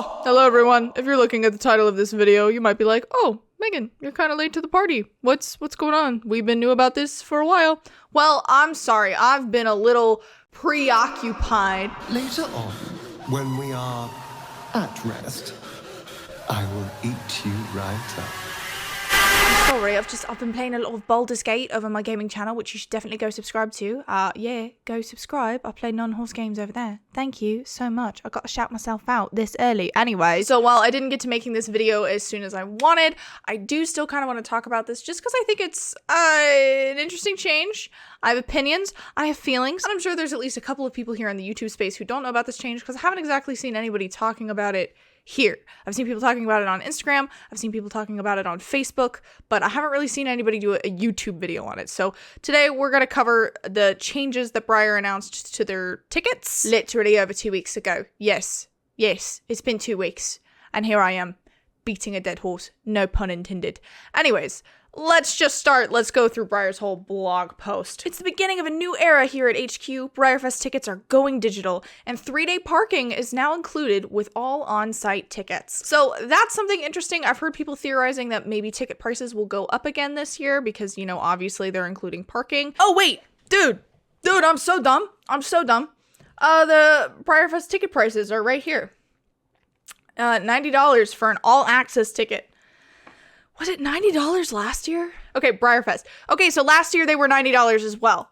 Hello everyone. If you're looking at the title of this video, you might be like, oh, Megan, you're kind of late to the party. What's going on? We've been new about this for a while. Well, I'm sorry. I've been a little preoccupied. Later on, when we are at rest, I will eat you right up. Sorry, I've been playing a lot of Baldur's Gate over my gaming channel, which you should definitely go subscribe to. Yeah, go subscribe. I play non-horse games over there. Thank you so much. I got to shout myself out this early. Anyway, so while I didn't get to making this video as soon as I wanted, I do still kind of want to talk about this just because I think it's an interesting change. I have opinions, I have feelings, and I'm sure there's at least a couple of people here in the YouTube space who don't know about this change because I haven't exactly seen anybody talking about it here. I've seen people talking about it on Instagram, I've seen people talking about it on Facebook, but I haven't really seen anybody do a YouTube video on it. So today we're going to cover the changes that Breyer announced to their tickets literally over 2 weeks ago. Yes, it's been 2 weeks, and here I am, beating a dead horse, no pun intended. Anyways, let's just start. Let's go through Breyer's whole blog post. It's the beginning of a new era here at HQ. BreyerFest tickets are going digital, and 3-day parking is now included with all on-site tickets. So that's something interesting. I've heard people theorizing that maybe ticket prices will go up again this year because, you know, obviously they're including parking. Oh, wait, dude, I'm so dumb. The BreyerFest ticket prices are right here. $90 for an all-access ticket. Was it $90 last year? Okay, BreyerFest. Okay, so last year they were $90 as well.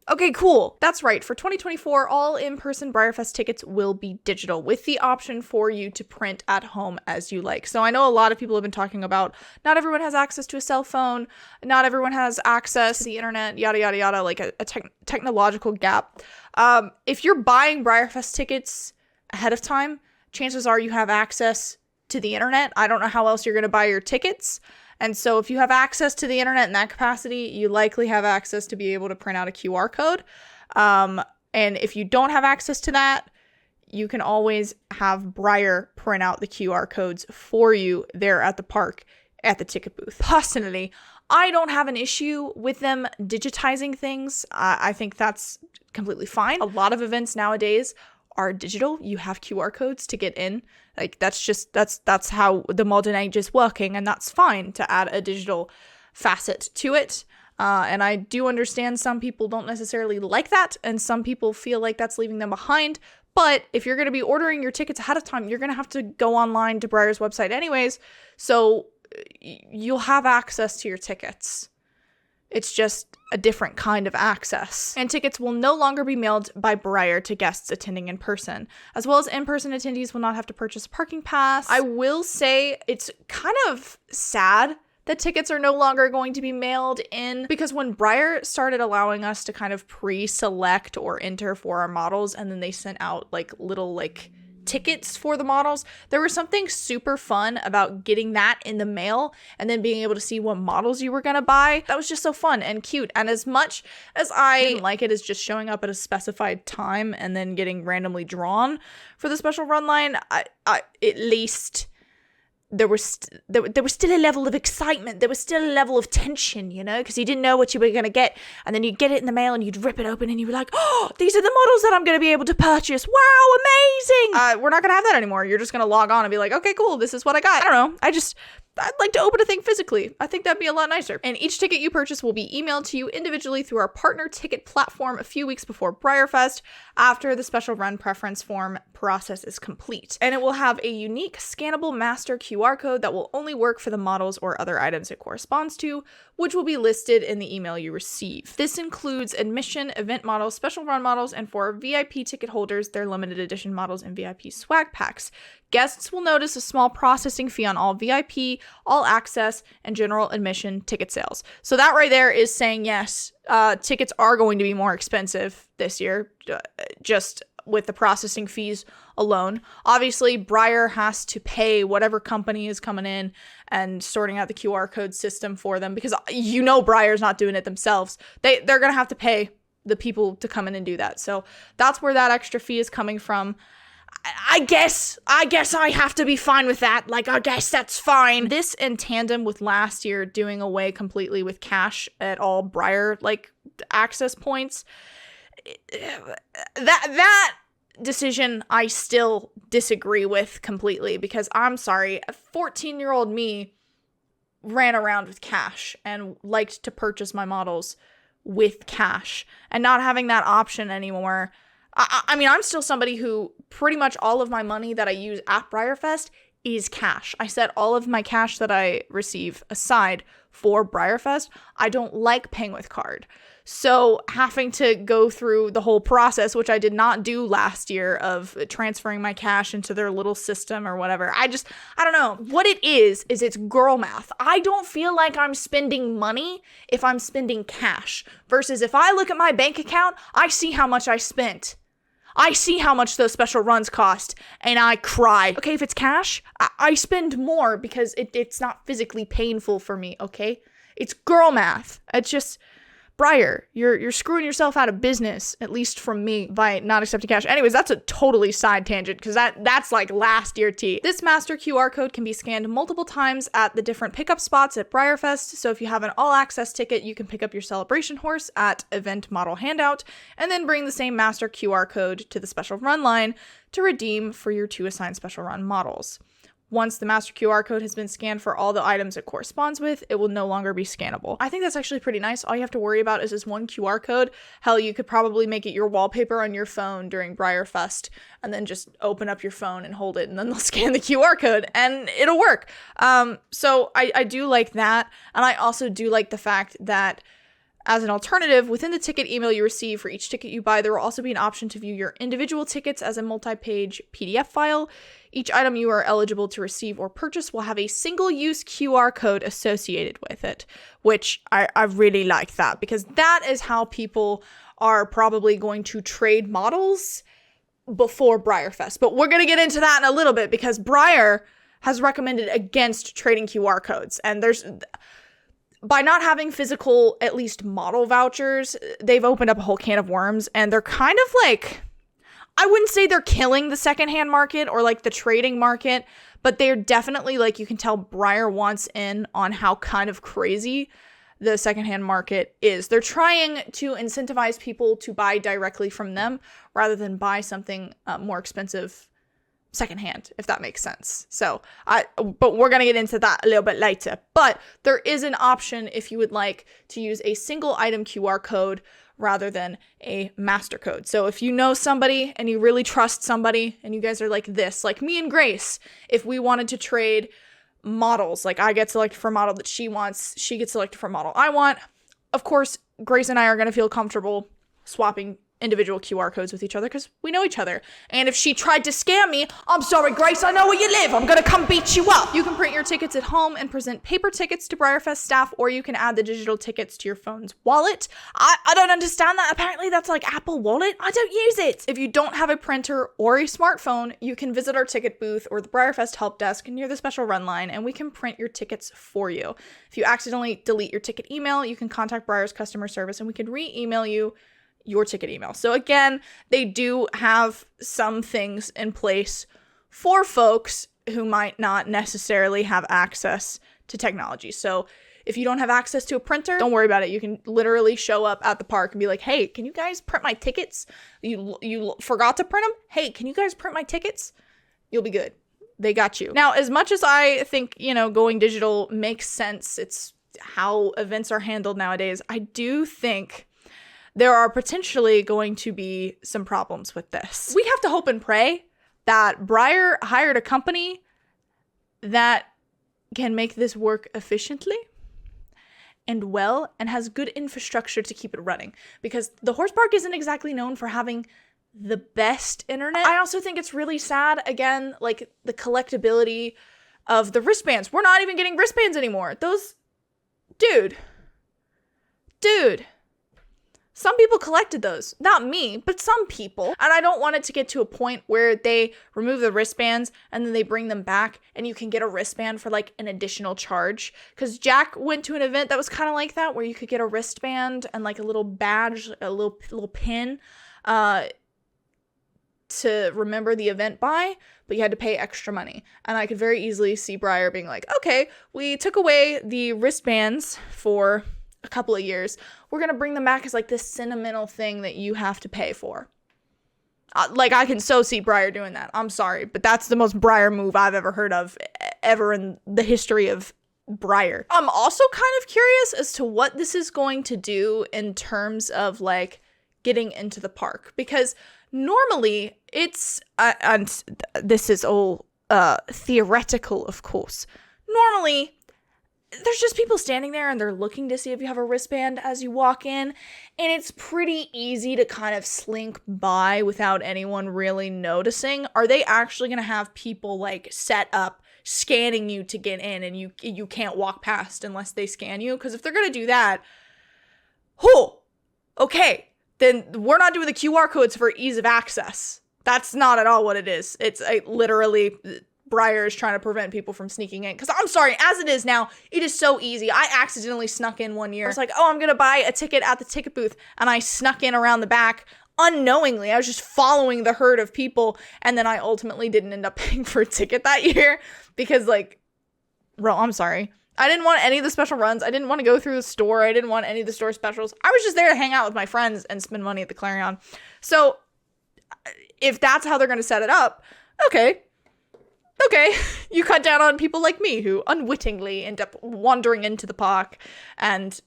Okay, cool. That's right. For 2024, all in-person BreyerFest tickets will be digital with the option for you to print at home as you like. So I know a lot of people have been talking about not everyone has access to a cell phone, not everyone has access to the internet, yada, yada, yada, like a technological gap. If you're buying BreyerFest tickets ahead of time, chances are you have access to the internet. I don't know how else you're going to buy your tickets. And so if you have access to the internet in that capacity, you likely have access to be able to print out a QR code. And if you don't have access to that, you can always have Breyer print out the QR codes for you there at the park at the ticket booth. Personally, I don't have an issue with them digitizing things. I think that's completely fine. A lot of events nowadays are digital. You have QR codes to get in. Like that's how the modern age is working, and that's fine to add a digital facet to it. And I do understand some people don't necessarily like that, and some people feel like that's leaving them behind. But if you're going to be ordering your tickets ahead of time, you're going to have to go online to Breyer's website anyways, so you'll have access to your tickets. It's just a different kind of access. And tickets will no longer be mailed by Breyer to guests attending in person, as well as in-person attendees will not have to purchase a parking pass. I will say it's kind of sad that tickets are no longer going to be mailed in, because when Breyer started allowing us to kind of pre-select or enter for our models, and then they sent out like little tickets for the models, there was something super fun about getting that in the mail and then being able to see what models you were gonna buy. That was just so fun and cute. And as much as I didn't like it as just showing up at a specified time and then getting randomly drawn for the special run line, I at least there was still a level of excitement. There was still a level of tension, you know, because you didn't know what you were going to get. And then you'd get it in the mail and you'd rip it open and you'd be like, oh, these are the models that I'm going to be able to purchase. Wow, amazing. We're not going to have that anymore. You're just going to log on and be like, okay, cool, this is what I got. I don't know. I'd like to open a thing physically. I think that'd be a lot nicer. And each ticket you purchase will be emailed to you individually through our partner ticket platform a few weeks before BreyerFest, after the special run preference form process is complete. And it will have a unique scannable master QR code that will only work for the models or other items it corresponds to, which will be listed in the email you receive. This includes admission, event models, special run models, and for VIP ticket holders, their limited edition models and VIP swag packs. Guests will notice a small processing fee on all VIP, all access, and general admission ticket sales. So that right there is saying, yes, tickets are going to be more expensive this year, just with the processing fees alone. Obviously, Breyer has to pay whatever company is coming in and sorting out the QR code system for them, because you know Breyer's not doing it themselves. They're going to have to pay the people to come in and do that. So that's where that extra fee is coming from. I guess I have to be fine with that. Like, I guess that's fine. This in tandem with last year doing away completely with cash at all Breyer, access points. That decision I still disagree with completely, because I'm sorry, a 14-year-old me ran around with cash and liked to purchase my models with cash, and not having that option anymore. I mean, I'm still somebody who pretty much all of my money that I use at BreyerFest is cash. I set all of my cash that I receive aside for BreyerFest. I don't like paying with card. So having to go through the whole process, which I did not do last year, of transferring my cash into their little system or whatever. I don't know. What it is it's girl math. I don't feel like I'm spending money if I'm spending cash, versus if I look at my bank account, I see how much I spent. I see how much those special runs cost, and I cry. Okay, if it's cash, I spend more because it's not physically painful for me, okay? It's girl math. It's just, Breyer, you're screwing yourself out of business, at least from me, by not accepting cash. Anyways, that's a totally side tangent, because that's like last year tea. This master QR code can be scanned multiple times at the different pickup spots at BreyerFest. So if you have an all-access ticket, you can pick up your celebration horse at Event Model Handout, and then bring the same master QR code to the special run line to redeem for your 2 assigned special run models. Once the master QR code has been scanned for all the items it corresponds with, it will no longer be scannable. I think that's actually pretty nice. All you have to worry about is this one QR code. Hell, you could probably make it your wallpaper on your phone during BreyerFest, and then just open up your phone and hold it, and then they'll scan the QR code, and it'll work. So I do like that, and I also do like the fact that, as an alternative, within the ticket email you receive for each ticket you buy, there will also be an option to view your individual tickets as a multi-page PDF file. Each item you are eligible to receive or purchase will have a single-use QR code associated with it, which I really like that, because that is how people are probably going to trade models before BreyerFest. But we're going to get into that in a little bit, because Breyer has recommended against trading QR codes, and by not having physical, at least model vouchers, they've opened up a whole can of worms, and they're kind of like, I wouldn't say they're killing the secondhand market or like the trading market, but they're definitely, like, you can tell Breyer wants in on how kind of crazy the secondhand market is. They're trying to incentivize people to buy directly from them rather than buy something more expensive secondhand, if that makes sense. But we're going to get into that a little bit later. But there is an option if you would like to use a single item QR code rather than a master code. So if you know somebody and you really trust somebody and you guys are like this, like me and Grace, if we wanted to trade models, like I get selected for a model that she wants, she gets selected for a model I want, of course, Grace and I are going to feel comfortable swapping individual QR codes with each other because we know each other. And if she tried to scam me, I'm sorry, Grace, I know where you live. I'm going to come beat you up. You can print your tickets at home and present paper tickets to BreyerFest staff, or you can add the digital tickets to your phone's wallet. I don't understand that. Apparently that's like Apple Wallet. I don't use it. If you don't have a printer or a smartphone, you can visit our ticket booth or the BreyerFest help desk near the special run line, and we can print your tickets for you. If you accidentally delete your ticket email, you can contact Breyer's customer service and we can re-email you your ticket email. So again, they do have some things in place for folks who might not necessarily have access to technology. So if you don't have access to a printer, don't worry about it. You can literally show up at the park and be like, hey, can you guys print my tickets? You forgot to print them? Hey, can you guys print my tickets? You'll be good. They got you. Now, as much as I think, going digital makes sense, it's how events are handled nowadays, I do think there are potentially going to be some problems with this. We have to hope and pray that Breyer hired a company that can make this work efficiently and well and has good infrastructure to keep it running, because the horse park isn't exactly known for having the best internet. I also think it's really sad, again, like the collectability of the wristbands. We're not even getting wristbands anymore. Those, dude. Some people collected those. Not me, but some people. And I don't want it to get to a point where they remove the wristbands and then they bring them back and you can get a wristband for like an additional charge. Because Jack went to an event that was kind of like that, where you could get a wristband and like a little badge, a little pin to remember the event by, but you had to pay extra money. And I could very easily see Breyer being like, okay, we took away the wristbands for a couple of years. We're going to bring them back as like this sentimental thing that you have to pay for. Like, I can so see Breyer doing that. I'm sorry, but that's the most Breyer move I've ever heard of ever in the history of Breyer. I'm also kind of curious as to what this is going to do in terms of, like, getting into the park. Because normally it's, and this is all theoretical, of course. Normally, there's just people standing there and they're looking to see if you have a wristband as you walk in, and it's pretty easy to kind of slink by without anyone really noticing. Are they actually going to have people, like, set up scanning you to get in, and you can't walk past unless they scan you? Because if they're going to do that, okay, then we're not doing the QR codes for ease of access. That's not at all what it is. It's literally Breyer is trying to prevent people from sneaking in. Because I'm sorry, as it is now, it is so easy. I accidentally snuck in one year. I was like, oh, I'm going to buy a ticket at the ticket booth. And I snuck in around the back unknowingly. I was just following the herd of people. And then I ultimately didn't end up paying for a ticket that year. Because, like, bro, I'm sorry. I didn't want any of the special runs. I didn't want to go through the store. I didn't want any of the store specials. I was just there to hang out with my friends and spend money at the Clarion. So if that's how they're going to set it up, okay, you cut down on people like me who unwittingly end up wandering into the park and,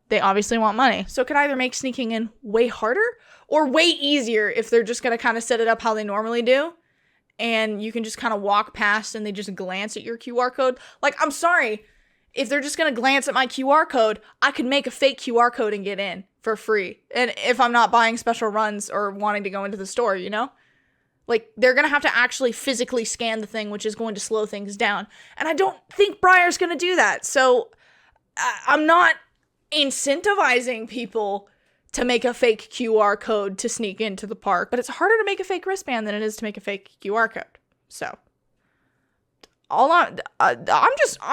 they obviously want money. So it could either make sneaking in way harder or way easier if they're just going to kind of set it up how they normally do. And you can just kind of walk past and they just glance at your QR code. Like, I'm sorry, if they're just going to glance at my QR code, I could make a fake QR code and get in for free. And if I'm not buying special runs or wanting to go into the store, Like, they're going to have to actually physically scan the thing, which is going to slow things down. And I don't think Breyer's going to do that. So I'm not incentivizing people to make a fake QR code to sneak into the park. But it's harder to make a fake wristband than it is to make a fake QR code. So I'm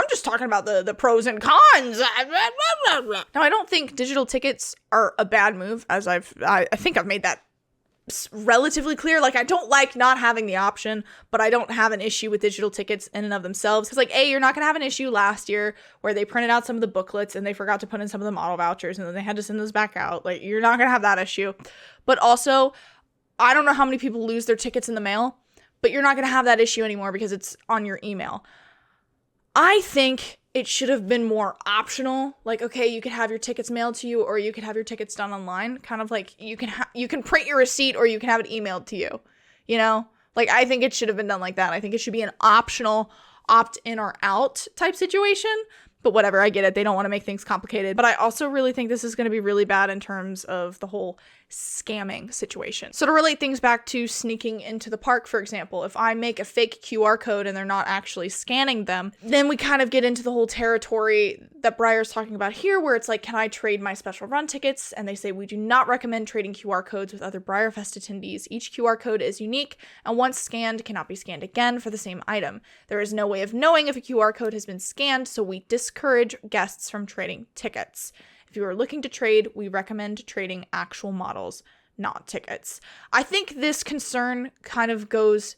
just talking about the pros and cons. Now, I don't think digital tickets are a bad move, as I think I've made that relatively clear. Like, I don't like not having the option, but I don't have an issue with digital tickets in and of themselves. Because, like, you're not going to have an issue last year where they printed out some of the booklets and they forgot to put in some of the model vouchers and then they had to send those back out. Like, you're not going to have that issue. But also, I don't know how many people lose their tickets in the mail, but you're not going to have that issue anymore because it's on your email. I think it should have been more optional. Like, okay, you could have your tickets mailed to you or you could have your tickets done online. Kind of like you can print your receipt or you can have it emailed to you, Like, I think it should have been done like that. I think it should be an optional opt-in or out type situation. But whatever, I get it. They don't want to make things complicated. But I also really think this is going to be really bad in terms of the whole scamming situation. So to relate things back to sneaking into the park, for example, if I make a fake QR code and they're not actually scanning them, then we kind of get into the whole territory that Breyer's talking about here, where it's like, can I trade my special run tickets? And they say, we do not recommend trading QR codes with other BreyerFest attendees. Each QR code is unique and once scanned cannot be scanned again for the same item. There is no way of knowing if a QR code has been scanned, so we discourage guests from trading tickets. If you are looking to trade, we recommend trading actual models, not tickets. I think this concern kind of goes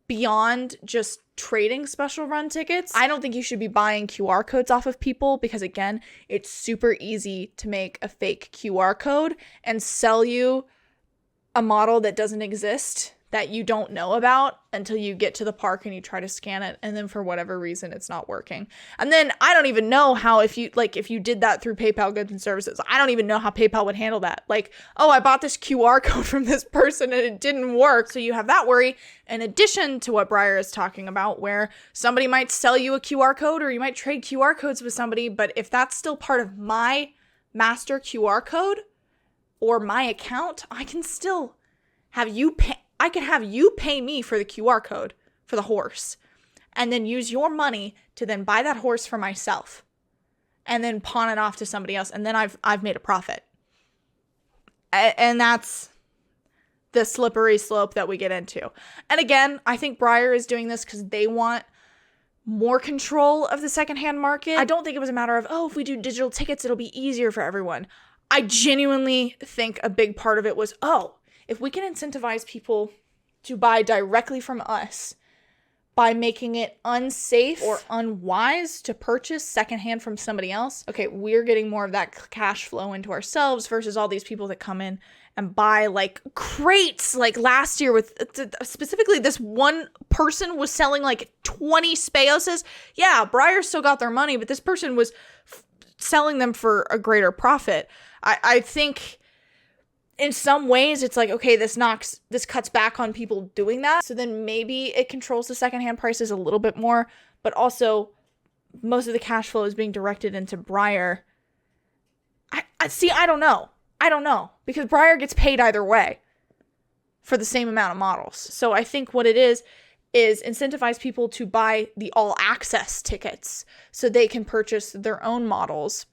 beyond just trading special run tickets. I don't think you should be buying QR codes off of people because, again, it's super easy to make a fake QR code and sell you a model that doesn't exist, that you don't know about until you get to the park and you try to scan it, and then for whatever reason it's not working. And then I don't even know how, if you did that through PayPal Goods and Services, I don't even know how PayPal would handle that. Like, oh, I bought this QR code from this person and it didn't work. So you have that worry in addition to what Breyer is talking about, where somebody might sell you a QR code or you might trade QR codes with somebody, but if that's still part of my master QR code or my account, I can still have you pay. I could have you pay me for the QR code for the horse and then use your money to then buy that horse for myself and then pawn it off to somebody else. And then I've made a profit. And that's the slippery slope that we get into. And again, I think Breyer is doing this because they want more control of the secondhand market. I don't think it was a matter of, oh, if we do digital tickets, it'll be easier for everyone. I genuinely think a big part of it was, oh, if we can incentivize people to buy directly from us by making it unsafe or unwise to purchase secondhand from somebody else, okay, we're getting more of that cash flow into ourselves versus all these people that come in and buy like crates. Like last year with specifically this one person was selling like 20 Speoses. Yeah, Breyer still got their money, but this person was selling them for a greater profit. I think in some ways it's like, okay, this cuts back on people doing that. So then maybe it controls the secondhand prices a little bit more, but also most of the cash flow is being directed into Breyer. I don't know because Breyer gets paid either way for the same amount of models. So I think what it is incentivize people to buy the all access tickets so they can purchase their own models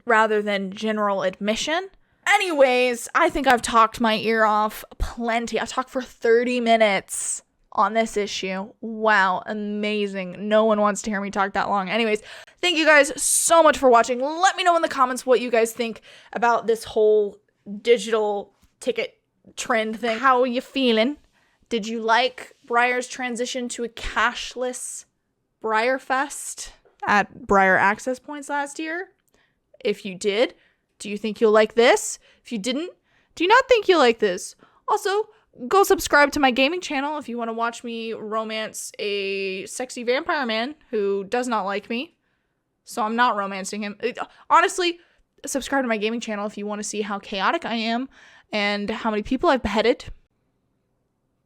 rather than general admission. Anyways, I think I've talked my ear off plenty. I've talked for 30 minutes on this issue. Wow, amazing. No one wants to hear me talk that long. Anyways, thank you guys so much for watching. Let me know in the comments what you guys think about this whole digital ticket trend thing. How are you feeling? Did you like Breyer's transition to a cashless BreyerFest at Breyer Access Points last year? If you did, do you think you'll like this? If you didn't, do you not think you'll like this? Also, go subscribe to my gaming channel if you want to watch me romance a sexy vampire man who does not like me. So I'm not romancing him. Honestly, subscribe to my gaming channel if you want to see how chaotic I am and how many people I've beheaded.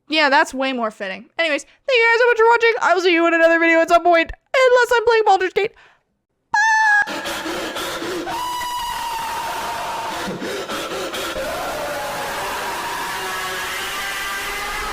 Yeah, that's way more fitting. Anyways, thank you guys so much for watching. I will see you in another video at some point, unless I'm playing Baldur's Gate. Bye!